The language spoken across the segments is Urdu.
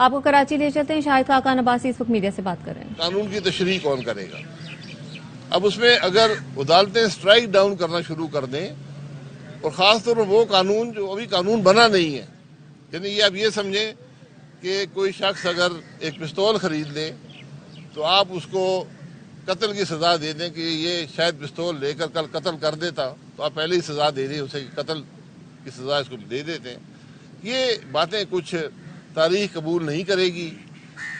آپ کو کراچی لے چلتے ہیں، شاہد خاقان عباسی اس وقت میڈیا سے بات کر رہے ہیں۔ قانون کی تشریح کون کرے گا؟ اب اس میں اگر عدالتیں اسٹرائک ڈاؤن کرنا شروع کر دیں، اور خاص طور پر وہ قانون جو ابھی قانون بنا نہیں ہے، یعنی یہ آپ یہ سمجھیں کہ کوئی شخص اگر ایک پستول خرید لے تو آپ اس کو قتل کی سزا دے دیں کہ یہ شاید پستول لے کر کل قتل کر دیتا، تو آپ پہلے ہی سزا دے دیں اسے، قتل کی سزا اس کو دے دیتے ہیں۔ یہ باتیں کچھ تاریخ قبول نہیں کرے گی،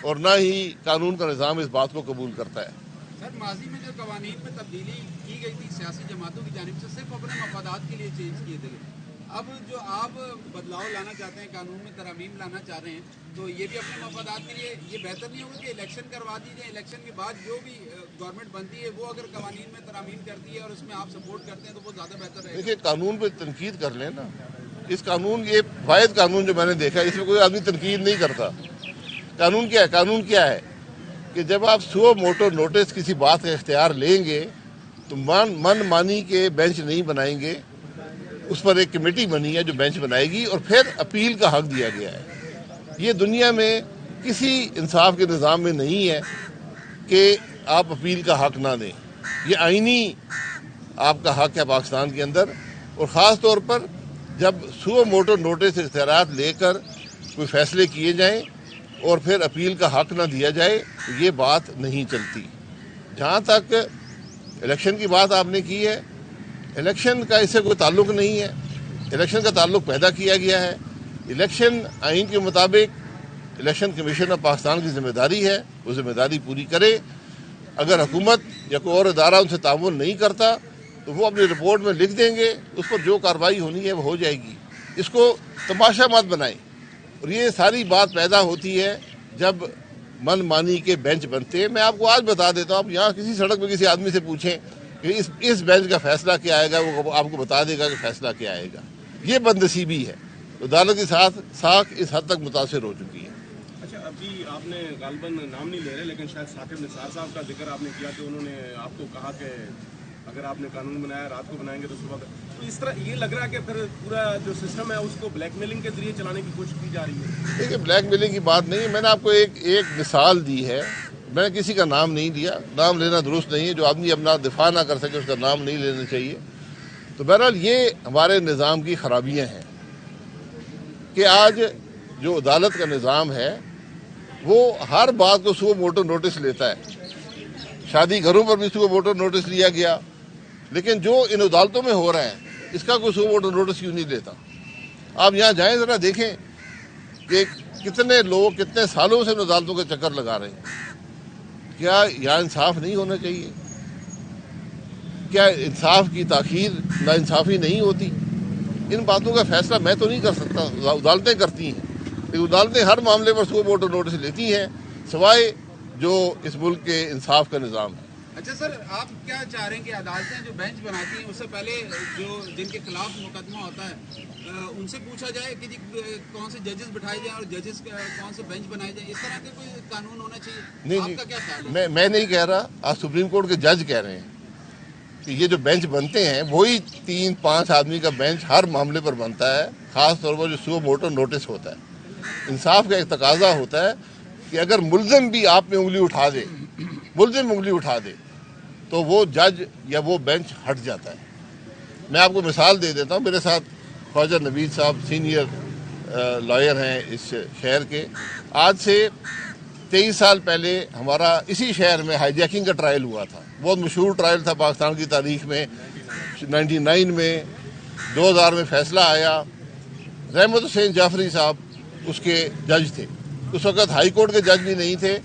اور نہ ہی قانون کا نظام اس بات کو قبول کرتا ہے۔ سر، ماضی میں جو قوانین میں تبدیلی کی گئی تھی سیاسی جماعتوں کی جانب سے، صرف اپنے مفادات کے لیے چینج کیے تھے، اب جو آپ بدلاؤ لانا چاہتے ہیں، قانون میں ترامیم لانا چاہ رہے ہیں، تو یہ بھی اپنے مفادات کے لیے، یہ بہتر نہیں ہوگا کہ الیکشن کروا دیجیے، الیکشن کے بعد جو بھی گورنمنٹ بنتی ہے وہ اگر قوانین میں ترامیم کرتی ہے اور اس میں آپ سپورٹ کرتے ہیں تو وہ زیادہ بہتر رہے گا؟ دیکھیے، قانون پہ تنقید کر لیں نا، اس قانون یہ واحد قانون جو میں نے دیکھا ہے اس میں کوئی آدمی تنقید نہیں کرتا۔ قانون کیا ہے؟ قانون کیا ہے کہ جب آپ سو موٹو نوٹس کسی بات کا اختیار لیں گے تو من مانی کے بینچ نہیں بنائیں گے، اس پر ایک کمیٹی بنی ہے جو بینچ بنائے گی، اور پھر اپیل کا حق دیا گیا ہے۔ یہ دنیا میں کسی انصاف کے نظام میں نہیں ہے کہ آپ اپیل کا حق نہ دیں، یہ آئینی آپ کا حق ہے پاکستان کے اندر، اور خاص طور پر جب سو موٹو نوٹس اختیارات لے کر کوئی فیصلے کیے جائیں اور پھر اپیل کا حق نہ دیا جائے تو یہ بات نہیں چلتی۔ جہاں تک الیکشن کی بات آپ نے کی ہے، الیکشن کا اس سے کوئی تعلق نہیں ہے، الیکشن کا تعلق پیدا کیا گیا ہے۔ الیکشن آئین کے مطابق الیکشن کمیشن آف پاکستان کی ذمہ داری ہے، وہ ذمہ داری پوری کرے۔ اگر حکومت یا کوئی اور ادارہ ان سے تعاون نہیں کرتا تو وہ اپنی رپورٹ میں لکھ دیں گے، اس پر جو کارروائی ہونی ہے وہ ہو جائے گی۔ اس کو تماشا مت بنائیں۔ اور یہ ساری بات پیدا ہوتی ہے جب من مانی کے بینچ بنتے ہیں۔ میں آپ کو آج بتا دیتا ہوں، آپ یہاں کسی سڑک پہ کسی آدمی سے پوچھیں کہ اس بینچ کا فیصلہ کیا آئے گا، وہ آپ کو بتا دے گا کہ فیصلہ کیا آئے گا۔ یہ بدنصیبی ہے، عدالت کی ساکھ اس حد تک متاثر ہو چکی ہے۔ اچھا، ابھی آپ نے غالباً نام نہیں لے رہے لیکن شاید ثاقب نثار صاحب کا ذکر آپ نے کیا کہ انہوں نے آپ کو کہا کہ اگر آپ نے قانون بنایا رات کو بنائیں گے تو صبح تک، تو اس طرح یہ لگ رہا ہے کہ پھر پورا جو سسٹم ہے اس کو بلیک میلنگ کے ذریعے چلانے کی کوشش کی جا رہی ہے۔ دیکھیے، بلیک میلنگ کی بات نہیں ہے، میں نے آپ کو ایک مثال دی ہے، میں نے کسی کا نام نہیں لیا، نام لینا درست نہیں ہے، جو آدمی اپنا دفاع نہ کر سکے اس کا نام نہیں لینا چاہیے۔ تو بہرحال یہ ہمارے نظام کی خرابیاں ہیں کہ آج جو عدالت کا نظام ہے وہ ہر بات کو سو موٹو نوٹس لیتا ہے۔ شادی گھروں پر بھی سو موٹو نوٹس لیا گیا، لیکن جو ان عدالتوں میں ہو رہا ہے اس کا کوئی سو موٹو نوٹس کیوں نہیں لیتا؟ آپ یہاں جائیں ذرا دیکھیں کہ کتنے لوگ کتنے سالوں سے ان عدالتوں کے چکر لگا رہے ہیں۔ کیا یہاں انصاف نہیں ہونا چاہیے؟ کیا انصاف کی تاخیر ناانصافی نہیں ہوتی؟ ان باتوں کا فیصلہ میں تو نہیں کر سکتا، عدالتیں کرتی ہیں، لیکن عدالتیں ہر معاملے پر سو موٹو نوٹس لیتی ہیں، سوائے جو اس ملک کے انصاف کا نظام ہے۔ اچھا سر، آپ کیا چاہ رہے ہیں کہ عدالتیں جو بینچ بناتی ہیں اس سے پہلے جو جن کے خلاف مقدمہ ہوتا ہے ان سے پوچھا جائے کہ کون سے ججز بٹھائے جائیں اور ججز کون سے بینچ بنائے جائیں، اس طرح کے کوئی قانون ہونا چاہیے؟ آپ کا کیا خیال ہے؟ میں نہیں کہہ رہا، آج سپریم کورٹ کے جج کہہ رہے ہیں کہ یہ جو بینچ بنتے ہیں وہی 3-5 آدمی کا بینچ ہر معاملے پر بنتا ہے، خاص طور پر جو سو موٹو نوٹس ہوتا ہے۔ انصاف کا ایک تقاضا ہوتا ہے کہ اگر ملزم بھی آپ میں انگلی اٹھا دے تو وہ جج یا وہ بینچ ہٹ جاتا ہے۔ میں آپ کو مثال دے دیتا ہوں، میرے ساتھ خواجہ نوید صاحب سینئر لائر ہیں اس شہر کے۔ آج سے 23 سال پہلے ہمارا اسی شہر میں ہائی جیکنگ کا ٹرائل ہوا تھا، بہت مشہور ٹرائل تھا پاکستان کی تاریخ میں۔ 99 میں 2000 میں فیصلہ آیا۔ رحمت حسین جعفری صاحب اس کے جج تھے، اس وقت ہائی کورٹ کے جج بھی نہیں تھے،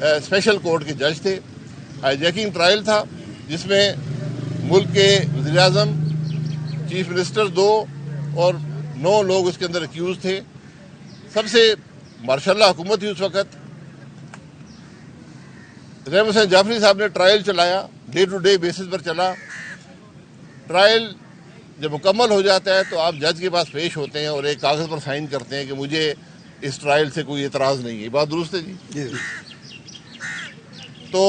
اسپیشل کورٹ کے جج تھے۔ ہائی جیکنگ ٹرائل تھا جس میں ملک کے وزیر اعظم، چیف منسٹر 2 اور 9 لوگ اس کے اندر ایکیوز تھے۔ سب سے ماشاء اللہ حکومت تھی اس وقت۔ رحمت حسین جعفری صاحب نے ٹرائل چلایا، ڈے ٹو ڈے بیسس پر چلا۔ ٹرائل جب مکمل ہو جاتا ہے تو آپ جج کے پاس پیش ہوتے ہیں اور ایک کاغذ پر سائن کرتے ہیں کہ مجھے اس ٹرائل سے کوئی اعتراض نہیں ہے۔ یہ بات درست ہے جی؟ تو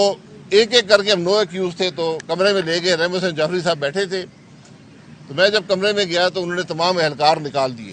ایک ایک کر کے ہم 9 ایکیوز تھے تو کمرے میں لے گئے، رحمت حسین جعفری صاحب بیٹھے تھے۔ تو میں جب کمرے میں گیا تو انہوں نے تمام اہلکار نکال دیے۔